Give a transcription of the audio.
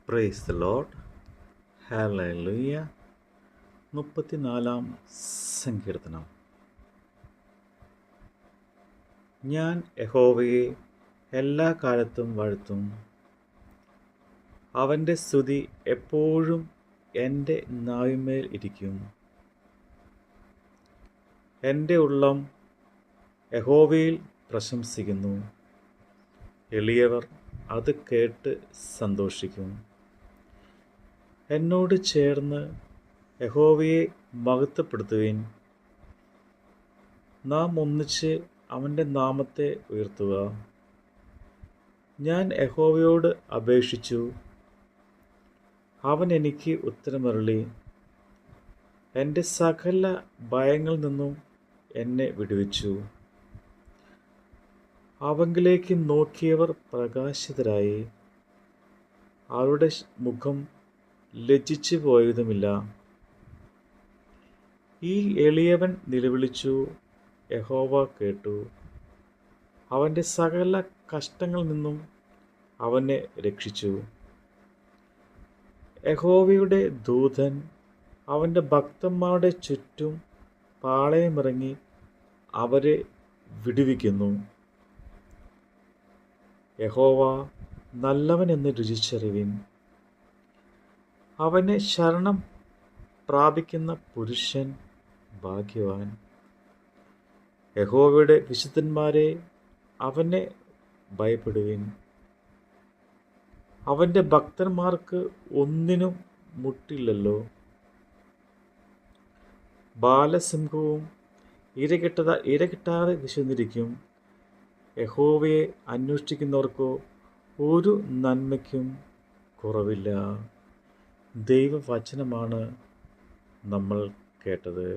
Praise the Lord. Hallelujah. 34 സങ്കീർത്തനം. ഞാൻ യഹോവയെ എല്ലാ കാലത്തും വാഴ്ത്തും. അവൻ്റെ സ്തുതി എപ്പോഴും എൻ്റെ നാവിന്മേൽ ഇരിക്കും. എൻ്റെ ഉള്ളം യഹോവയിൽ പ്രശംസിക്കുന്നു. എളിയവർ അത് കേട്ട് സന്തോഷിക്കും. എന്നോട് ചേർന്ന് യഹോവയെ മഹത്വപ്പെടുത്തുവിൻ. നാം ഒന്നിച്ച് അവൻ്റെ നാമത്തെ ഉയർത്തുക. ഞാൻ യഹോവയോട് അപേക്ഷിച്ചു, അവൻ എനിക്ക് ഉത്തരമരുളി. എൻ്റെ സകല ഭയങ്ങളിൽ നിന്നും എന്നെ വിടുവിച്ചു. അവങ്കിലേക്ക് നോക്കിയവർ പ്രകാശിതരായി. അവരുടെ മുഖം ലജ്ജിച്ചു പോയതുമില്ല. ഈ എളിയവൻ നിലവിളിച്ചു, യഹോവ കേട്ടു. അവൻ്റെ സകല കഷ്ടങ്ങളിൽ നിന്നും അവനെ രക്ഷിച്ചു. യഹോവയുടെ ദൂതൻ അവൻ്റെ ഭക്തന്മാരുടെ ചുറ്റും പാളയമിറങ്ങി അവരെ വിടുവിക്കുന്നു. യഹോവ നല്ലവൻ എന്ന് രുചിച്ചറിവിൻ. അവനെ ശരണം പ്രാപിക്കുന്ന പുരുഷൻ ഭാഗ്യവാൻ. യഹോവയുടെ വിശുദ്ധന്മാരെ, അവനെ ഭയപ്പെടുവിൻ. അവൻ്റെ ഭക്തന്മാർക്ക് ഒന്നിനും മുട്ടില്ലല്ലോ. ബാലസിംഹവും ഇരകിട്ടാതെ വിശന്നിരിക്കും. യഹോവയെ അന്വേഷിക്കുന്നവർക്കോ ഒരു നന്മയ്ക്കും കുറവില്ല. ദൈവവചനമാണ് നമ്മൾ കേട്ടത്.